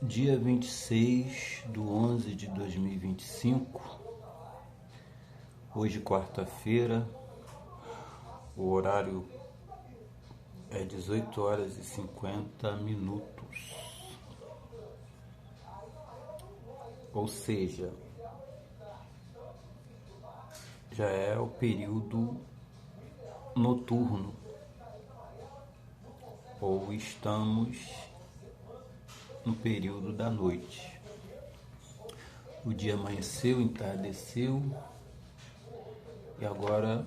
Dia 26/11/2025, hoje quarta-feira, o horário é 18h50, ou seja, já é o período noturno, ou estamos no período da noite. O dia amanheceu, entardeceu e agora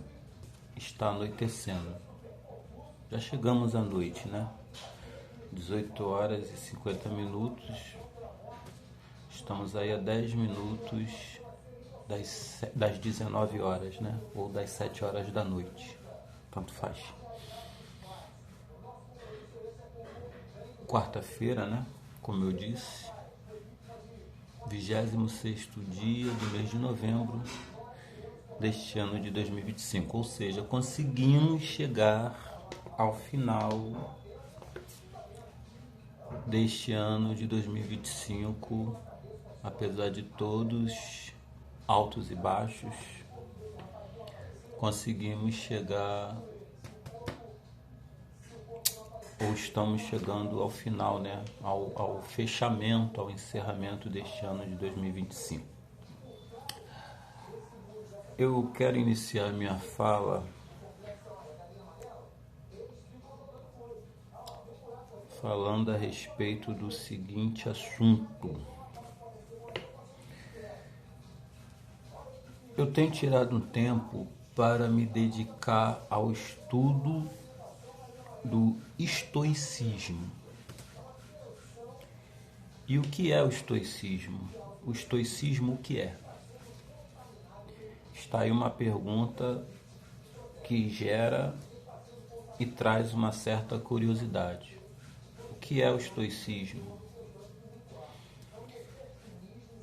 está anoitecendo. Já chegamos à noite, né? 18h50. Estamos aí a 10 minutos das 19 horas, né? Ou das 7 horas da noite. Tanto faz. Quarta-feira, né? Como eu disse, 26º dia do mês de novembro deste ano de 2025. Ou seja, conseguimos chegar ao final deste ano de 2025, apesar de todos altos e baixos, conseguimos chegar, ou estamos chegando ao final, né? Ao fechamento, ao encerramento deste ano de 2025. Eu quero iniciar minha fala falando a respeito do seguinte assunto. Eu tenho tirado um tempo para me dedicar ao estudo do estoicismo. E o que é o estoicismo? O estoicismo o que é? Está aí uma pergunta que gera e traz uma certa curiosidade. O que é o estoicismo?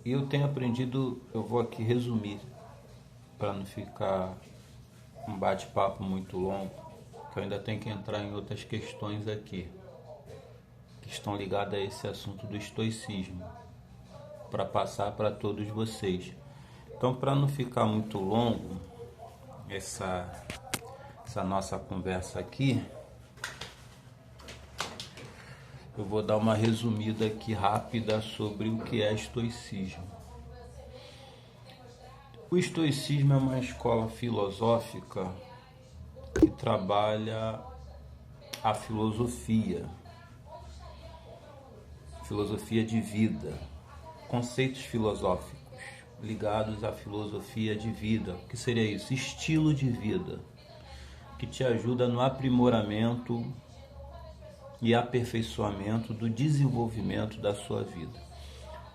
E eu tenho aprendido, eu vou aqui resumir, para não ficar um bate-papo muito longo, que eu ainda tenho que entrar em outras questões aqui, que estão ligadas a esse assunto do estoicismo, para passar para todos vocês. Então, para não ficar muito longo essa nossa conversa aqui, eu vou dar uma resumida aqui rápida sobre o que é estoicismo. O estoicismo é uma escola filosófica que trabalha a filosofia de vida, conceitos filosóficos ligados à filosofia de vida. O que seria isso? Estilo de vida, que te ajuda no aprimoramento e aperfeiçoamento do desenvolvimento da sua vida.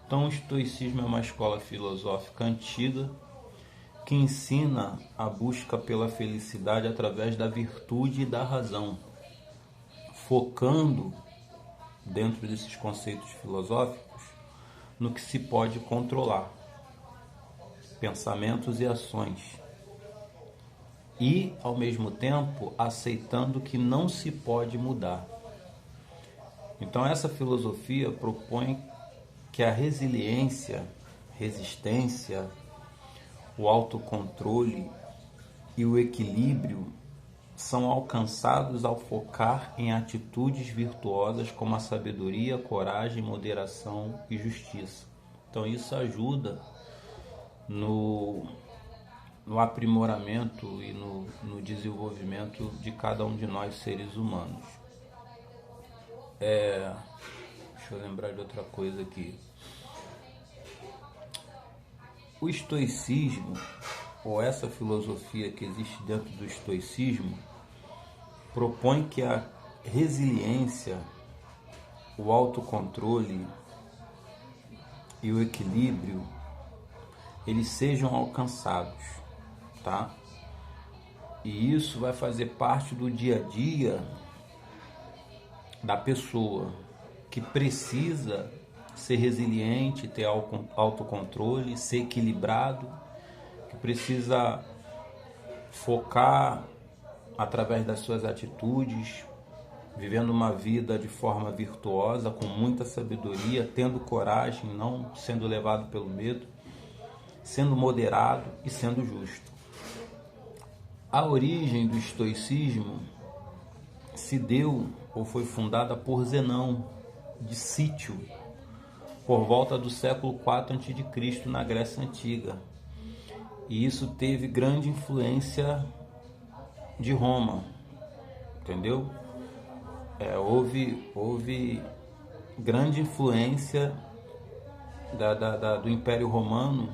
Então, o estoicismo é uma escola filosófica antiga que ensina a busca pela felicidade através da virtude e da razão, focando, dentro desses conceitos filosóficos, no que se pode controlar, pensamentos e ações, e, ao mesmo tempo, aceitando que não se pode mudar. Então, essa filosofia propõe que a resistência, o autocontrole e o equilíbrio são alcançados ao focar em atitudes virtuosas como a sabedoria, coragem, moderação e justiça. Então isso ajuda no aprimoramento e no desenvolvimento de cada um de nós seres humanos. Deixa eu lembrar de outra coisa aqui. O estoicismo, ou essa filosofia que existe dentro do estoicismo, propõe que a resiliência, o autocontrole e o equilíbrio, eles sejam alcançados, tá? E isso vai fazer parte do dia a dia da pessoa, que precisa ser resiliente, ter autocontrole, ser equilibrado, que precisa focar através das suas atitudes vivendo uma vida de forma virtuosa, com muita sabedoria, tendo coragem, não sendo levado pelo medo, sendo moderado e sendo justo. A origem do estoicismo se deu ou foi fundada por Zenão de Cítio, por volta do século IV a.C., na Grécia Antiga. E isso teve grande influência de Roma, entendeu? Houve grande influência do Império Romano,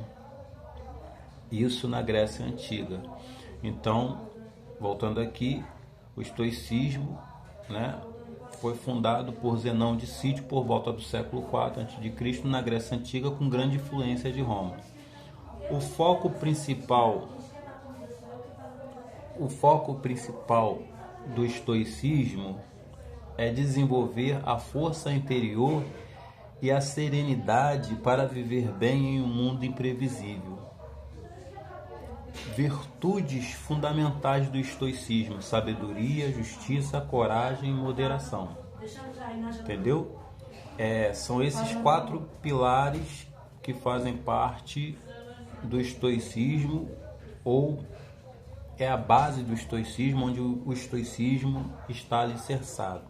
isso na Grécia Antiga. Então, voltando aqui, o estoicismo, né, foi fundado por Zenão de Cítio por volta do século IV a.C., na Grécia Antiga, com grande influência de Roma. O foco principal do estoicismo é desenvolver a força interior e a serenidade para viver bem em um mundo imprevisível. Virtudes fundamentais do estoicismo: sabedoria, justiça, coragem e moderação. Entendeu? São esses 4 pilares que fazem parte do estoicismo, ou é a base do estoicismo, onde o estoicismo está alicerçado.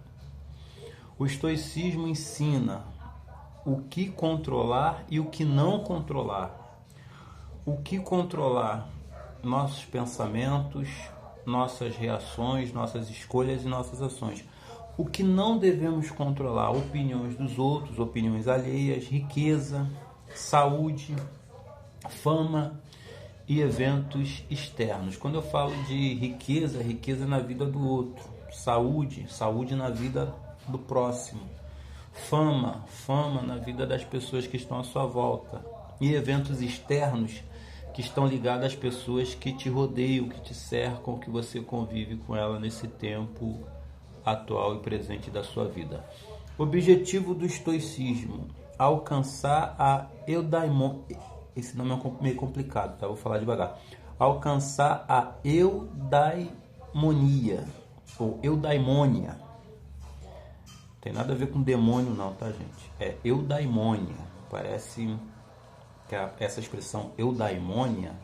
O estoicismo ensina o que controlar e o que não controlar. O que controlar? Nossos pensamentos, nossas reações, nossas escolhas e nossas ações. O que não devemos controlar? Opiniões dos outros, opiniões alheias, riqueza, saúde, fama e eventos externos. Quando eu falo de riqueza, riqueza na vida do outro. Saúde, saúde na vida do próximo. Fama, fama na vida das pessoas que estão à sua volta. E eventos externos, que estão ligados às pessoas que te rodeiam, que te cercam, que você convive com ela nesse tempo atual e presente da sua vida. Objetivo do estoicismo: alcançar a eudaimonia. Esse nome é meio complicado, tá? Vou falar devagar. Alcançar a eudaimonia, ou eudaimonia. Tem nada a ver com demônio não, tá, gente? É eudaimonia. Parece que essa expressão eudaimonia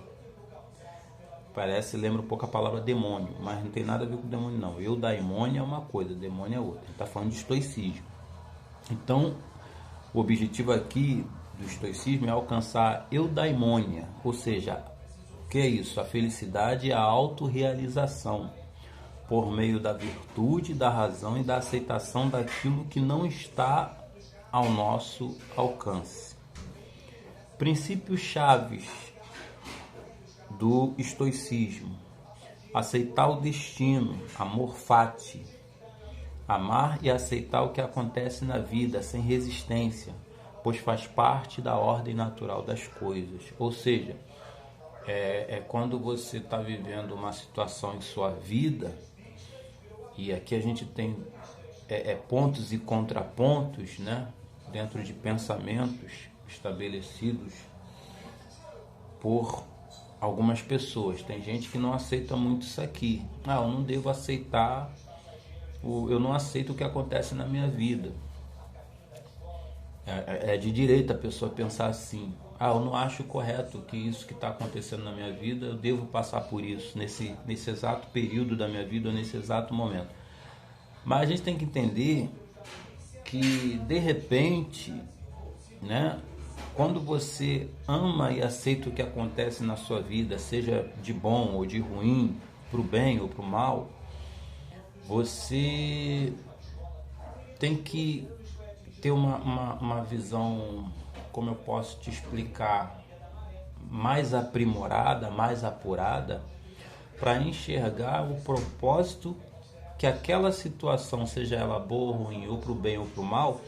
lembra um pouco a palavra demônio, mas não tem nada a ver com demônio não. Eudaimonia é uma coisa, demônio é outra. Está falando de estoicismo. Então, o objetivo aqui do estoicismo é alcançar a eudaimonia, ou seja, o que é isso? A felicidade e a autorrealização, por meio da virtude, da razão e da aceitação daquilo que não está ao nosso alcance. Princípios chaves do estoicismo: aceitar o destino, amor fati, amar e aceitar o que acontece na vida sem resistência, pois faz parte da ordem natural das coisas. Ou seja, quando você está vivendo uma situação em sua vida, e aqui a gente tem pontos e contrapontos, né, dentro de pensamentos estabelecidos por algumas pessoas. Tem gente que não aceita muito isso aqui. Eu não devo aceitar, eu não aceito o que acontece na minha vida. É de direita a pessoa pensar assim: eu não acho correto que isso que está acontecendo na minha vida, eu devo passar por isso nesse exato período da minha vida, nesse exato momento. Mas a gente tem que entender que, de repente, né, quando você ama e aceita o que acontece na sua vida, seja de bom ou de ruim, para o bem ou para o mal, você tem que ter uma visão, como eu posso te explicar, mais aprimorada, mais apurada, para enxergar o propósito que aquela situação, seja ela boa ou ruim, ou para o bem ou para o mal.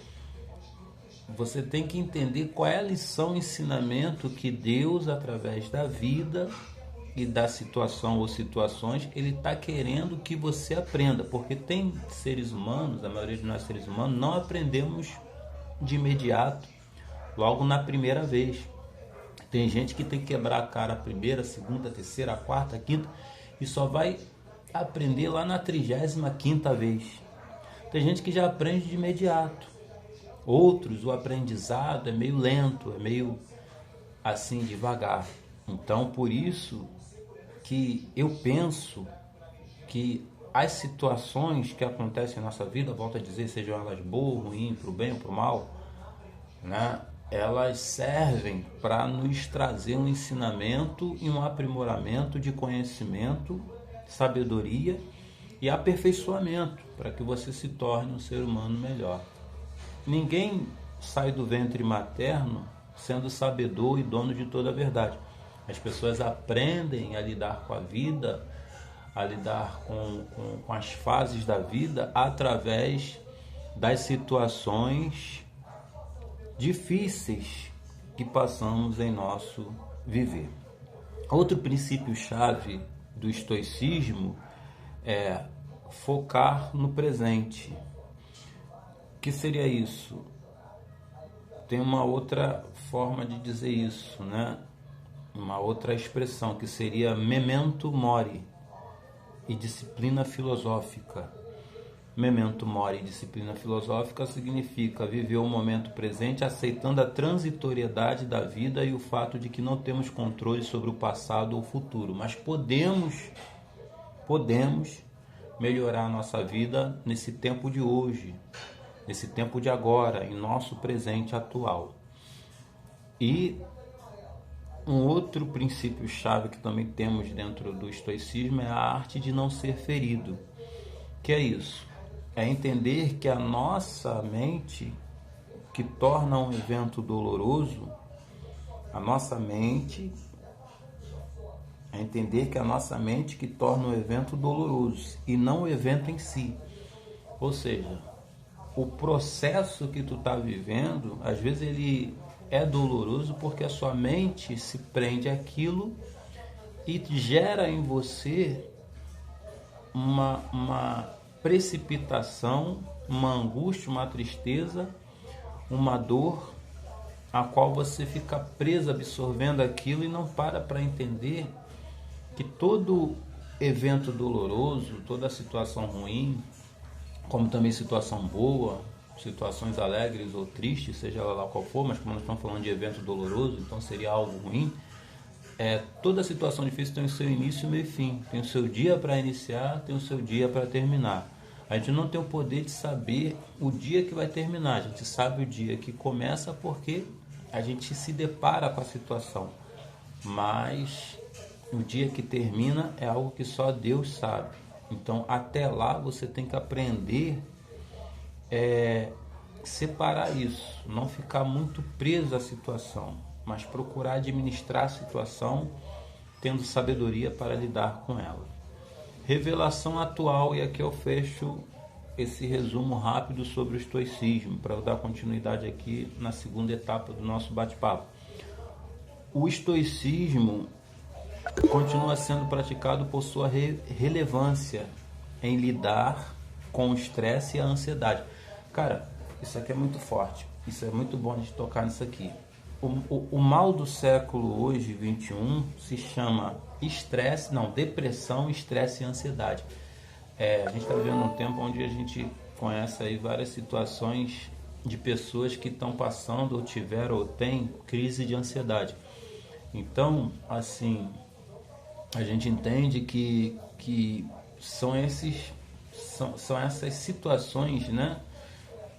Você tem que entender qual é a lição, o ensinamento que Deus, através da vida e da situação ou situações, Ele está querendo que você aprenda. Porque tem seres humanos, a maioria de nós seres humanos, não aprendemos de imediato, logo na primeira vez. Tem gente que tem que quebrar a cara a primeira, a segunda, a terceira, a quarta, a quinta, e só vai aprender lá na 35ª vez. Tem gente que já aprende de imediato. Outros, o aprendizado é meio lento, é meio assim, devagar. Então, por isso que eu penso que as situações que acontecem em nossa vida, volto a dizer, sejam elas boas, ruins, para o bem ou para o mal, né, elas servem para nos trazer um ensinamento e um aprimoramento de conhecimento, sabedoria e aperfeiçoamento, para que você se torne um ser humano melhor. Ninguém sai do ventre materno sendo sabedor e dono de toda a verdade. As pessoas aprendem a lidar com a vida, a lidar com as fases da vida através das situações difíceis que passamos em nosso viver. Outro princípio-chave do estoicismo é focar no presente. O que seria isso? Tem uma outra forma de dizer isso, né? Uma outra expressão que seria memento mori e disciplina filosófica. Memento mori e disciplina filosófica significa viver o momento presente aceitando a transitoriedade da vida e o fato de que não temos controle sobre o passado ou o futuro, mas podemos melhorar a nossa vida nesse tempo de hoje, nesse tempo de agora, em nosso presente atual. E um outro princípio-chave que também temos dentro do estoicismo é a arte de não ser ferido. Que é isso? É entender que a nossa mente, que torna um evento doloroso, é entender que a nossa mente que torna o evento doloroso e não o evento em si. Ou seja, o processo que tu está vivendo, às vezes ele é doloroso porque a sua mente se prende àquilo e gera em você uma precipitação, uma angústia, uma tristeza, uma dor, a qual você fica preso absorvendo aquilo e não para entender que todo evento doloroso, toda situação ruim, como também situação boa, situações alegres ou tristes, seja lá qual for, mas como nós estamos falando de evento doloroso, então seria algo ruim. Toda situação difícil tem o seu início, meio e fim. Tem o seu dia para iniciar, tem o seu dia para terminar. A gente não tem o poder de saber o dia que vai terminar. A gente sabe o dia que começa porque a gente se depara com a situação. Mas o dia que termina é algo que só Deus sabe. Então, até lá, você tem que aprender separar isso. Não ficar muito preso à situação, mas procurar administrar a situação tendo sabedoria para lidar com ela. Revelação atual, e aqui eu fecho esse resumo rápido sobre o estoicismo, para eu dar continuidade aqui na segunda etapa do nosso bate-papo. O estoicismo continua sendo praticado por sua relevância em lidar com o estresse e a ansiedade. Cara, isso aqui é muito forte, isso é muito bom de tocar nisso aqui. O mal do século hoje, 21, se chama depressão, estresse e ansiedade. A gente está vivendo um tempo onde a gente conhece aí várias situações de pessoas que estão passando ou tiveram ou têm crise de ansiedade. Então, assim, a gente entende que são essas situações, né,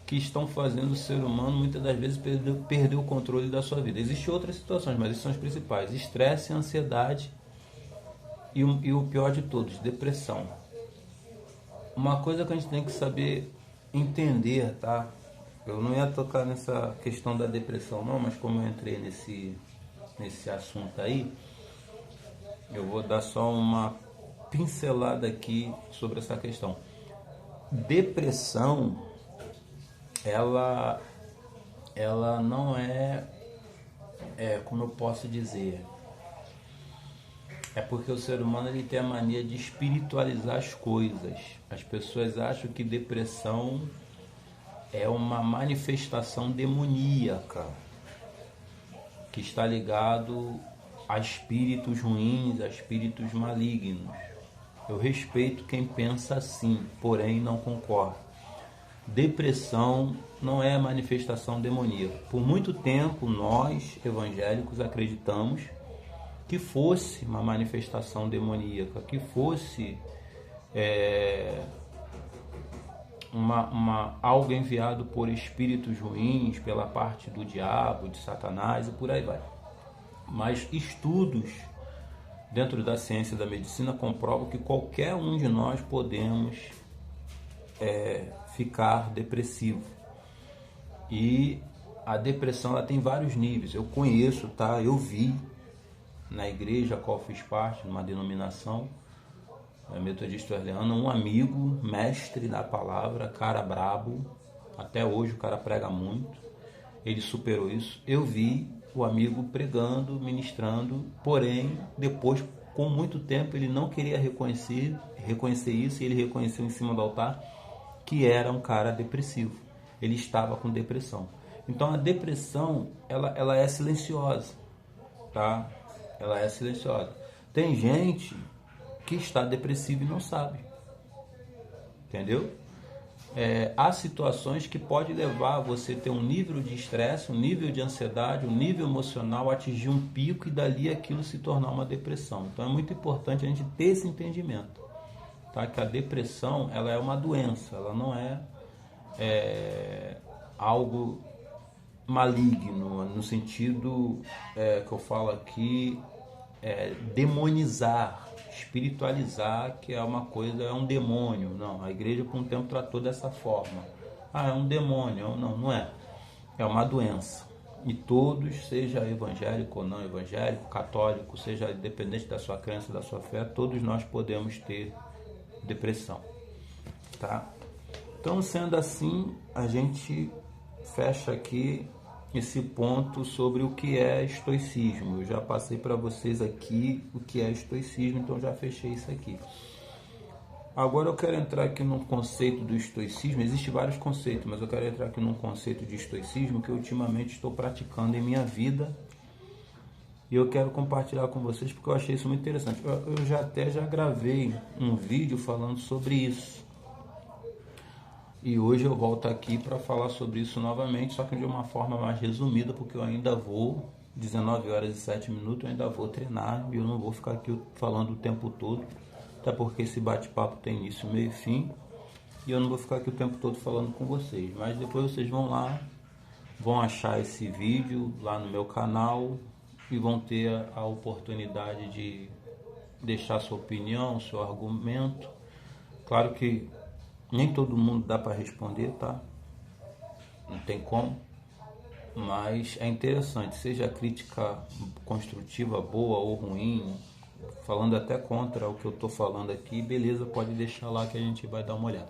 que estão fazendo o ser humano muitas das vezes perder o controle da sua vida. Existem outras situações, mas essas são as principais: estresse, ansiedade e o pior de todos, depressão. Uma coisa que a gente tem que saber entender, tá? Eu não ia tocar nessa questão da depressão não, mas como eu entrei nesse assunto aí, eu vou dar só uma pincelada aqui sobre essa questão. Depressão, ela não como eu posso dizer, é porque o ser humano ele tem a mania de espiritualizar as coisas. As pessoas acham que depressão é uma manifestação demoníaca, que está ligado a espíritos ruins, a espíritos malignos. Eu respeito quem pensa assim, porém não concordo. Depressão não é manifestação demoníaca. Por muito tempo, nós, evangélicos, acreditamos que fosse uma manifestação demoníaca, que fosse algo enviado por espíritos ruins, pela parte do diabo, de Satanás e por aí vai. Mas estudos dentro da ciência da medicina comprovam que qualquer um de nós podemos ficar depressivo. E a depressão ela tem vários níveis. Eu conheço, tá? Eu vi na igreja a qual fiz parte, numa denominação metodista wesleyana, um amigo, mestre da palavra, cara brabo, até hoje o cara prega muito, ele superou isso. Eu vi o amigo pregando, ministrando, porém, depois, com muito tempo, ele não queria reconhecer isso, e ele reconheceu em cima do altar que era um cara depressivo. Ele estava com depressão. Então a depressão, ela é silenciosa, tá? Ela é silenciosa. Tem gente que está depressivo e não sabe, entendeu? Há situações que podem levar você a ter um nível de estresse, um nível de ansiedade, um nível emocional, atingir um pico e dali aquilo se tornar uma depressão. Então é muito importante a gente ter esse entendimento, tá? Que a depressão ela é uma doença, ela não é algo maligno, no sentido que eu falo aqui, demonizar, espiritualizar, que é uma coisa, é um demônio. Não, a igreja por um tempo tratou dessa forma. É um demônio. Não é. É uma doença. E todos, seja evangélico ou não evangélico, católico, seja independente da sua crença, da sua fé, todos nós podemos ter depressão, tá? Então, sendo assim, a gente fecha aqui esse ponto sobre o que é estoicismo. Eu já passei para vocês aqui o que é estoicismo, então já fechei isso aqui. Agora eu quero entrar aqui num conceito do estoicismo. Existem vários conceitos, mas eu quero entrar aqui num conceito de estoicismo que eu ultimamente estou praticando em minha vida. E eu quero compartilhar com vocês porque eu achei isso muito interessante. Eu já gravei um vídeo falando sobre isso. E hoje eu volto aqui para falar sobre isso novamente, só que de uma forma mais resumida, porque eu ainda vou, 19 horas e 7 minutos, eu ainda vou treinar e eu não vou ficar aqui falando o tempo todo, até porque esse bate-papo tem início, meio e fim, e eu não vou ficar aqui o tempo todo falando com vocês. Mas depois vocês vão lá, vão achar esse vídeo lá no meu canal e vão ter a oportunidade de deixar sua opinião, seu argumento. Claro que nem todo mundo dá para responder, tá? Não tem como. Mas é interessante, seja a crítica construtiva, boa ou ruim, falando até contra o que eu estou falando aqui, beleza, pode deixar lá que a gente vai dar uma olhada.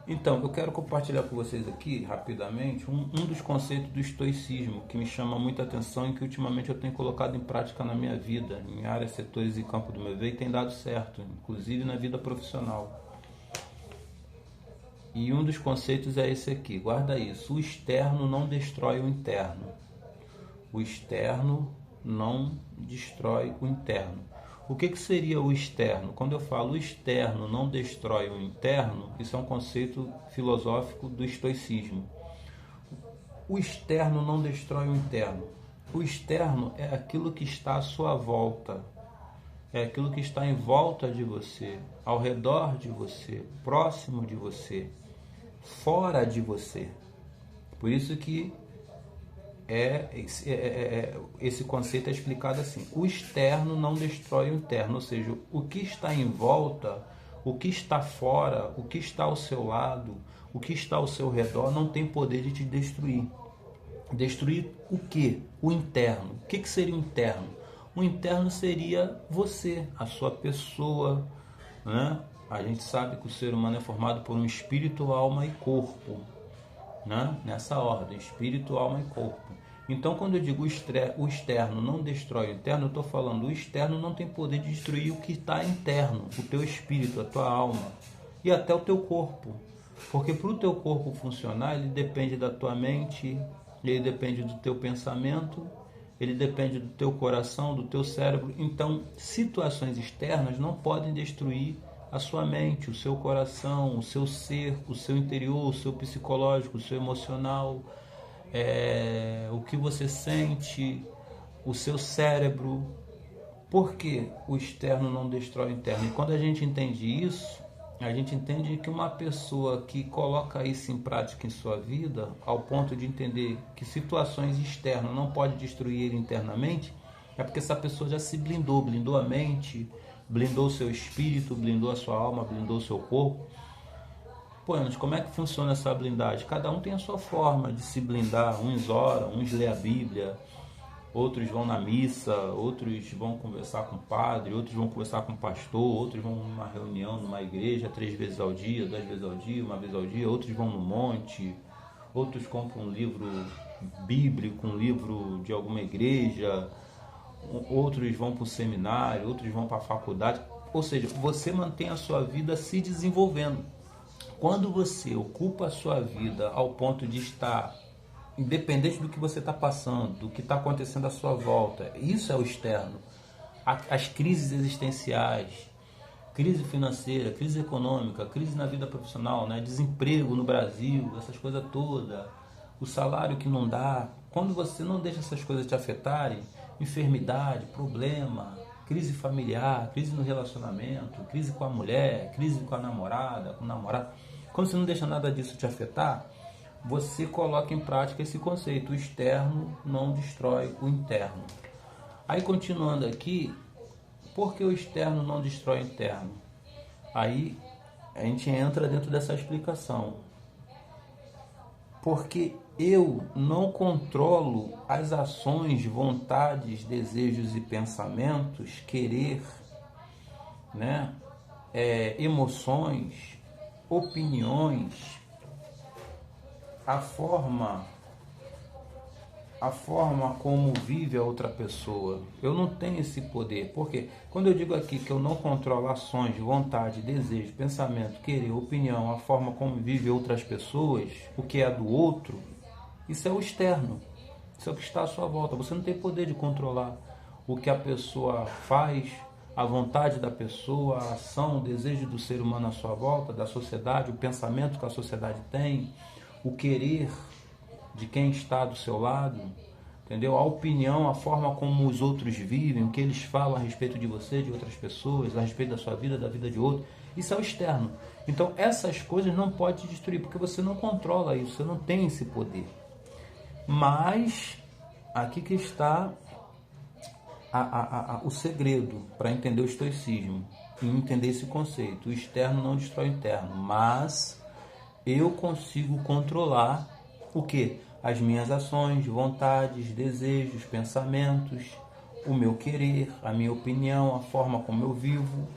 Então, eu quero compartilhar com vocês aqui, rapidamente, um dos conceitos do estoicismo que me chama muita atenção e que ultimamente eu tenho colocado em prática na minha vida, em áreas, setores e campo do meu ver, e tem dado certo, inclusive na vida profissional. E um dos conceitos é esse aqui, guarda isso: o externo não destrói o interno. O externo não destrói o interno. O que seria o externo? Quando eu falo o externo não destrói o interno, isso é um conceito filosófico do estoicismo. O externo não destrói o interno. O externo é aquilo que está à sua volta. É aquilo que está em volta de você, ao redor de você, próximo de você, fora de você. Por isso que esse conceito é explicado assim: o externo não destrói o interno, ou seja, o que está em volta, o que está fora, o que está ao seu lado, o que está ao seu redor não tem poder de te destruir. Destruir o quê? O interno. O que seria o interno? O interno seria você, a sua pessoa, né? A gente sabe que o ser humano é formado por um espírito, alma e corpo, né? Nessa ordem, espírito, alma e corpo. Então, quando eu digo o externo não destrói o interno, eu estou falando o externo não tem poder de destruir o que está interno, o teu espírito, a tua alma e até o teu corpo. Porque para o teu corpo funcionar, ele depende da tua mente, ele depende do teu pensamento, ele depende do teu coração, do teu cérebro. Então, situações externas não podem destruir a sua mente, o seu coração, o seu ser, o seu interior, o seu psicológico, o seu emocional, o que você sente, o seu cérebro. Por que o externo não destrói o interno? E quando a gente entende isso, a gente entende que uma pessoa que coloca isso em prática em sua vida, ao ponto de entender que situações externas não podem destruir ele internamente, é porque essa pessoa já se blindou, blindou a mente, blindou o seu espírito, blindou a sua alma, blindou o seu corpo. Pô, mas como é que funciona essa blindagem? Cada um tem a sua forma de se blindar. Uns oram, uns lê a Bíblia, outros vão na missa, outros vão conversar com o padre, outros vão conversar com o pastor, outros vão numa reunião, numa igreja 3 vezes ao dia, 2 vezes ao dia, 1 vez ao dia, outros vão no monte, outros compram um livro bíblico, um livro de alguma igreja, outros vão para o seminário, outros vão para a faculdade. Ou seja, você mantém a sua vida se desenvolvendo. Quando você ocupa a sua vida ao ponto de estar independente do que você está passando, do que está acontecendo à sua volta, isso é o externo. As crises existenciais, crise financeira, crise econômica, crise na vida profissional, né? Desemprego no Brasil, essas coisas todas, o salário que não dá. Quando você não deixa essas coisas te afetarem, enfermidade, problema, crise familiar, crise no relacionamento, crise com a mulher, crise com a namorada, com o namorado. Quando você não deixa nada disso te afetar, você coloca em prática esse conceito: o externo não destrói o interno. Aí, continuando aqui, por que o externo não destrói o interno? Aí a gente entra dentro dessa explicação. Porque eu não controlo as ações, vontades, desejos e pensamentos, querer, né? Emoções, opiniões, a forma como vive a outra pessoa. Eu não tenho esse poder. Porque quando eu digo aqui que eu não controlo ações, vontade, desejo, pensamento, querer, opinião, a forma como vive outras pessoas, o que é do outro, isso é o externo. Isso é o que está à sua volta. Você não tem poder de controlar o que a pessoa faz, a vontade da pessoa, a ação, o desejo do ser humano à sua volta, da sociedade, o pensamento que a sociedade tem, o querer de quem está do seu lado, entendeu? A opinião, a forma como os outros vivem, o que eles falam a respeito de você, de outras pessoas, a respeito da sua vida, da vida de outro. Isso é o externo. Então essas coisas não podem te destruir, porque você não controla isso, você não tem esse poder. Mas aqui que está o segredo para entender o estoicismo e entender esse conceito. O externo não destrói o interno, mas eu consigo controlar o que? As minhas ações, vontades, desejos, pensamentos, o meu querer, a minha opinião, a forma como eu vivo,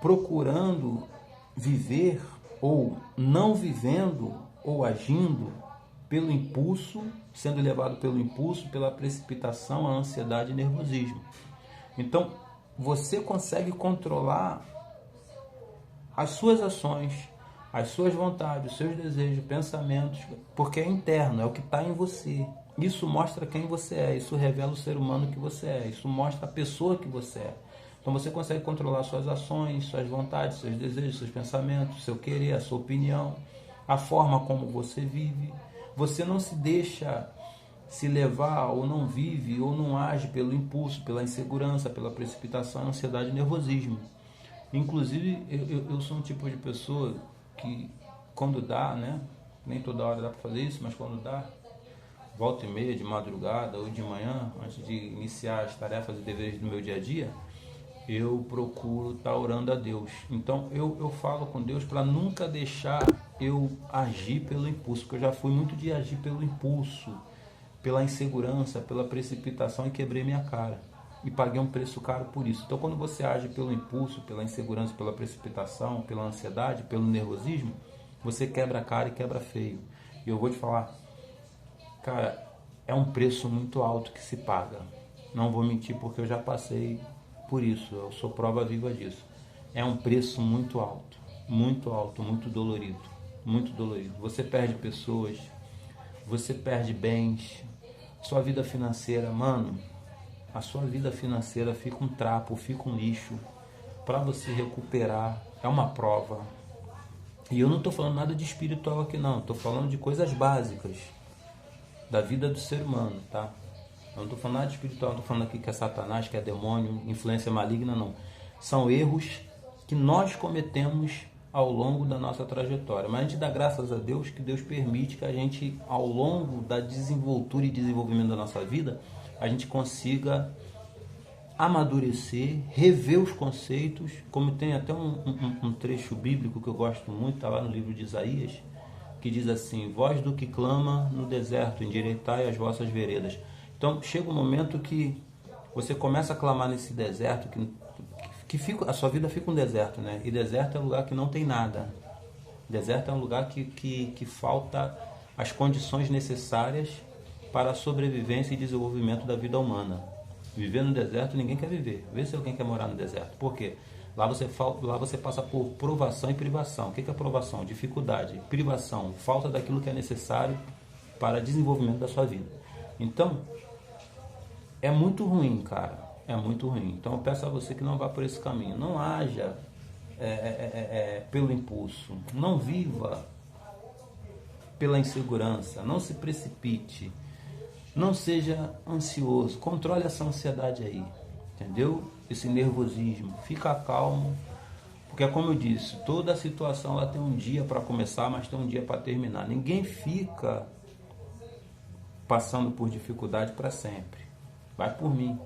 procurando viver ou não vivendo ou agindo pelo impulso, sendo levado pelo impulso, pela precipitação, a ansiedade e nervosismo. Então, você consegue controlar as suas ações, as suas vontades, os seus desejos, pensamentos, porque é interno, é o que está em você. Isso mostra quem você é, isso revela o ser humano que você é, isso mostra a pessoa que você é. Então você consegue controlar suas ações, suas vontades, seus desejos, seus pensamentos, seu querer, a sua opinião, a forma como você vive. Você não se deixa se levar ou não vive ou não age pelo impulso, pela insegurança, pela precipitação, ansiedade e nervosismo. Inclusive, eu sou um tipo de pessoa que quando dá, né? Nem toda hora dá para fazer isso, mas quando dá, volta e meia, de madrugada ou de manhã, antes de iniciar as tarefas e deveres do meu dia a dia, eu procuro estar orando a Deus. Então eu falo com Deus para nunca deixar eu agir pelo impulso, porque eu já fui muito de agir pelo impulso, pela insegurança, pela precipitação e quebrei minha cara. E paguei um preço caro por isso. Então quando você age pelo impulso, pela insegurança, pela precipitação, pela ansiedade, pelo nervosismo, você quebra a cara e quebra feio. E eu vou te falar, cara, é um preço muito alto que se paga. Não vou mentir porque eu já passei por isso, eu sou prova viva disso. É um preço muito alto, muito dolorido, muito dolorido. Você perde pessoas, você perde bens, sua vida financeira, mano, a sua vida financeira fica um trapo, fica um lixo. Para você recuperar, é uma prova. E eu não estou falando nada de espiritual aqui não, estou falando de coisas básicas da vida do ser humano, tá? Eu não estou falando nada de espiritual, não estou falando aqui que é Satanás, que é demônio, influência maligna, não. São erros que nós cometemos ao longo da nossa trajetória. Mas a gente dá graças a Deus que Deus permite que a gente, ao longo da desenvoltura e desenvolvimento da nossa vida, a gente consiga amadurecer, rever os conceitos, como tem até um trecho bíblico que eu gosto muito, está lá no livro de Isaías, que diz assim: voz do que clama no deserto, endireitai as vossas veredas. Então chega um momento que você começa a clamar nesse deserto, que fica, a sua vida fica um deserto, né? E deserto é um lugar que não tem nada. Deserto é um lugar que falta as condições necessárias para a sobrevivência e desenvolvimento da vida humana. Viver no deserto ninguém quer viver. Vê se alguém quer morar no deserto. Por quê? Lá você passa por provação e privação. O que é provação? Dificuldade. Privação, falta daquilo que é necessário para o desenvolvimento da sua vida. Então, é muito ruim, cara. É muito ruim. Então, eu peço a você que não vá por esse caminho. Não haja pelo impulso. Não viva pela insegurança. Não se precipite. Não seja ansioso. Controle essa ansiedade aí. Entendeu? Esse nervosismo. Fica calmo. Porque é como eu disse, toda situação ela tem um dia para começar, mas tem um dia para terminar. Ninguém fica passando por dificuldade para sempre. Vai por mim.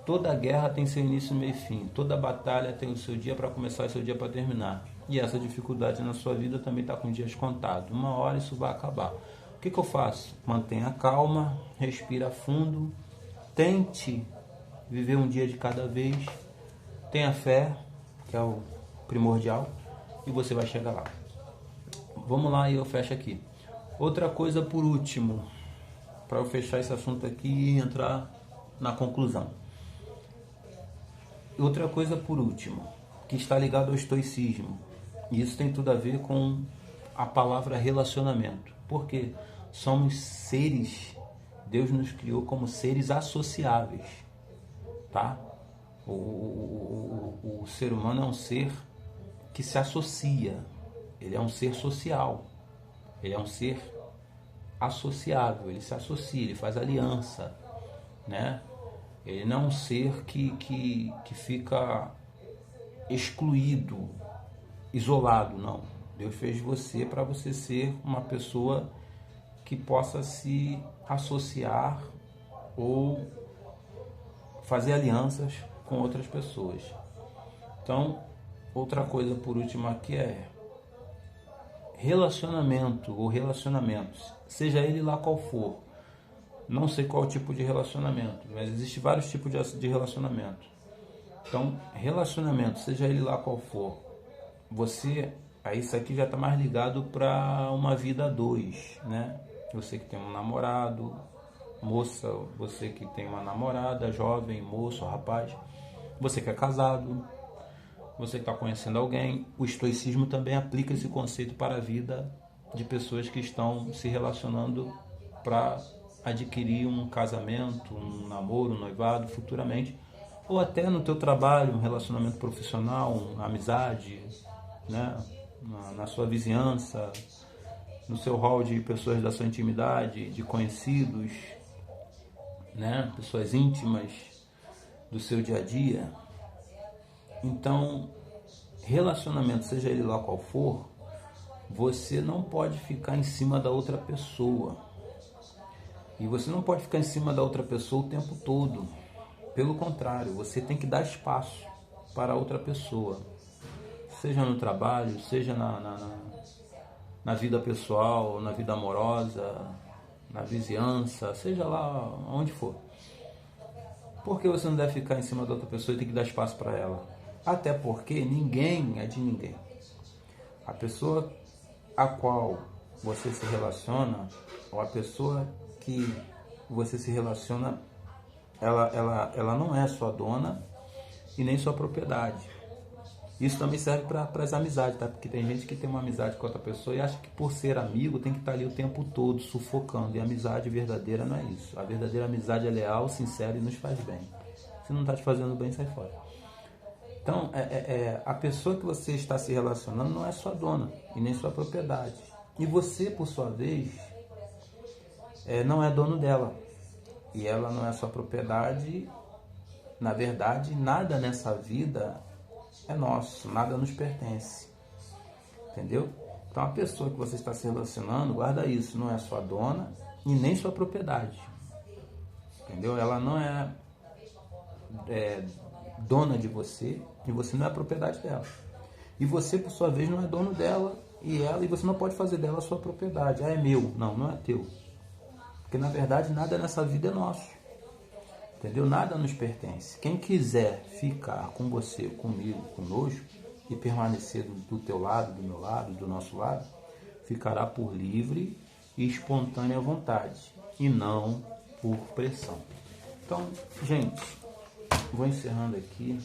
Toda guerra tem seu início, meio e fim. Toda batalha tem o seu dia para começar e o seu dia para terminar. E essa dificuldade na sua vida também está com dias contados. Uma hora isso vai acabar. O que eu faço? Mantenha calma, respira fundo, tente viver um dia de cada vez, tenha fé, que é o primordial, e você vai chegar lá. Vamos lá e eu fecho aqui. Outra coisa por último, para eu fechar esse assunto aqui e entrar na conclusão. Outra coisa por último, que está ligado ao estoicismo. E isso tem tudo a ver com a palavra relacionamento. Porque somos seres, Deus nos criou como seres associáveis. Tá? O ser humano é um ser que se associa. Ele é um ser social. Ele é um ser associável. Ele se associa, ele faz aliança, né? Ele não é um ser que fica excluído, isolado, não. Deus fez você para você ser uma pessoa que possa se associar ou fazer alianças com outras pessoas. Então, outra coisa por último aqui é relacionamento ou relacionamentos, seja ele lá qual for. Não sei qual tipo de relacionamento, mas existe vários tipos de relacionamento. Então, relacionamento, seja ele lá qual for, aí isso aqui já está mais ligado para uma vida a dois, né? Você que tem um namorado, moça, você que tem uma namorada, jovem, moço, rapaz, você que é casado, você que está conhecendo alguém. O estoicismo também aplica esse conceito para a vida de pessoas que estão se relacionando para adquirir um casamento, um namoro, um noivado futuramente, ou até no teu trabalho, um relacionamento profissional, uma amizade, né? Na sua vizinhança, no seu hall de pessoas da sua intimidade, de conhecidos, né? Pessoas íntimas do seu dia a dia. Então, relacionamento, seja ele lá qual for, você não pode ficar em cima da outra pessoa. E você não pode ficar em cima da outra pessoa o tempo todo. Pelo contrário, você tem que dar espaço para a outra pessoa. Seja no trabalho, seja na vida pessoal, na vida amorosa, na vizinhança, seja lá onde for. Por que você não deve ficar em cima da outra pessoa e tem que dar espaço para ela? Até porque ninguém é de ninguém. A pessoa a qual você se relaciona, ou a pessoa que você se relaciona, ela não é sua dona e nem sua propriedade. Isso também serve para as amizades, tá? Porque tem gente que tem uma amizade com outra pessoa e acha que por ser amigo tem que estar ali o tempo todo sufocando. E a amizade verdadeira não é isso. A verdadeira amizade é leal, sincera e nos faz bem. Se não está te fazendo bem, sai fora. Então, a pessoa que você está se relacionando não é sua dona e nem sua propriedade. E você, por sua vez, não é dono dela. E ela não é sua propriedade. Na verdade, nada nessa vida é nosso, nada nos pertence. Entendeu? Então, a pessoa que você está se relacionando, guarda isso, não é sua dona e nem sua propriedade. Entendeu? Ela não é dona de você e você não é a propriedade dela. E você, por sua vez, não é dono dela e você não pode fazer dela a sua propriedade. Ah, é meu. Não, não é teu. Porque, na verdade, nada nessa vida é nosso. Entendeu? Nada nos pertence. Quem quiser ficar com você, comigo, conosco e permanecer do teu lado, do meu lado, do nosso lado, ficará por livre e espontânea vontade e não por pressão. Então, gente, vou encerrando aqui.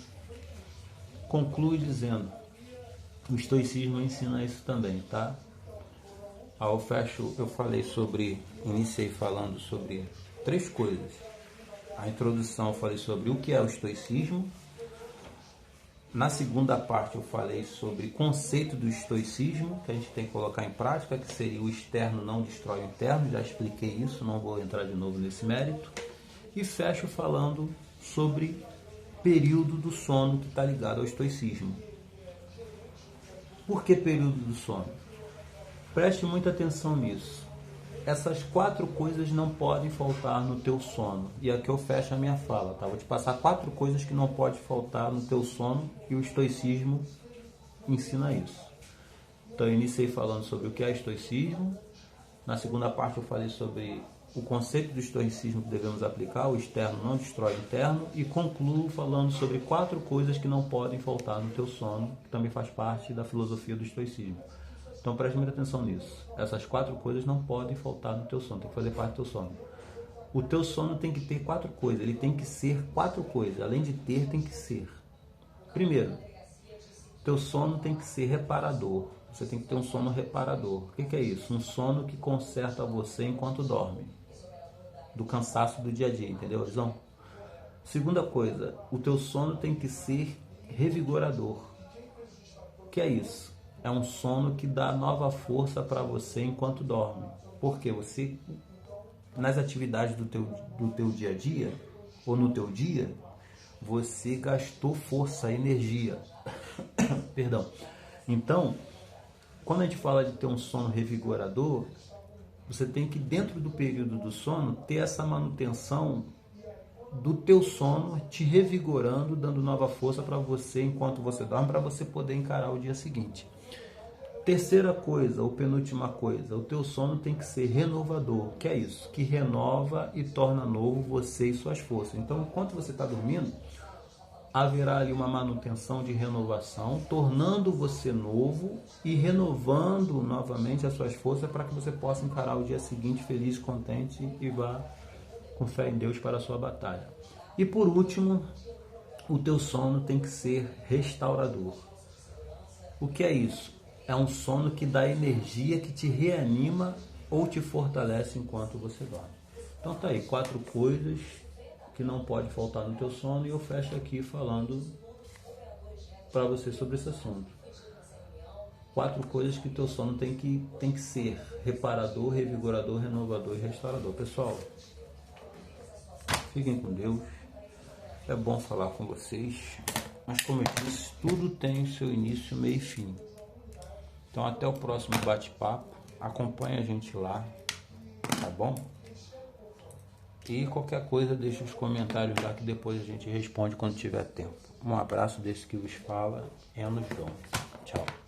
Conclui dizendo, o estoicismo ensina isso também, tá? Iniciei falando sobre 3 coisas. A introdução eu falei sobre o que é o estoicismo. Na segunda parte eu falei sobre o conceito do estoicismo, que a gente tem que colocar em prática, que seria o externo não destrói o interno. Já expliquei isso, não vou entrar de novo nesse mérito. E fecho falando sobre período do sono que está ligado ao estoicismo. Por que período do sono? Preste muita atenção nisso. Essas 4 coisas não podem faltar no teu sono. E aqui eu fecho a minha fala, tá? Vou te passar 4 coisas que não podem faltar no teu sono e o estoicismo ensina isso. Então eu iniciei falando sobre o que é estoicismo. Na segunda parte eu falei sobre o conceito do estoicismo que devemos aplicar, o externo não destrói o interno, e concluo falando sobre 4 coisas que não podem faltar no teu sono, que também faz parte da filosofia do estoicismo. Então preste muita atenção nisso. Essas 4 coisas não podem faltar no teu sono, tem que fazer parte do teu sono. O teu sono tem que ter 4 coisas, ele tem que ser 4 coisas, além de ter, tem que ser. Primeiro, teu sono tem que ser reparador. Você tem que ter um sono reparador. O que é isso? Um sono que conserta você enquanto dorme. Do cansaço do dia a dia, entendeu, Visão? Segunda coisa, o teu sono tem que ser revigorador. O que é isso? É um sono que dá nova força para você enquanto dorme. Porque você, nas atividades do teu dia a dia, ou no teu dia, você gastou força, energia. Perdão. Então, quando a gente fala de ter um sono revigorador, você tem que, dentro do período do sono, ter essa manutenção do teu sono te revigorando, dando nova força para você enquanto você dorme, para você poder encarar o dia seguinte. Terceira coisa, ou penúltima coisa, o teu sono tem que ser renovador. Que é isso? Que renova e torna novo você e suas forças. Então, enquanto você está dormindo, haverá ali uma manutenção de renovação, tornando você novo e renovando novamente as suas forças para que você possa encarar o dia seguinte feliz, contente e vá com fé em Deus para a sua batalha. E por último, o teu sono tem que ser restaurador. O que é isso? É um sono que dá energia, que te reanima ou te fortalece enquanto você dorme. Então tá aí, 4 coisas que não pode faltar no teu sono, e eu fecho aqui falando para você sobre esse assunto. 4 coisas que o teu sono tem que ser: reparador, revigorador, renovador e restaurador. Pessoal, fiquem com Deus. É bom falar com vocês, mas como eu disse, tudo tem o seu início, meio e fim. Então até o próximo bate-papo. Acompanhe a gente lá, tá bom? E qualquer coisa, deixa os comentários lá que depois a gente responde quando tiver tempo. Um abraço desse que vos fala, Enos Dom. Tchau.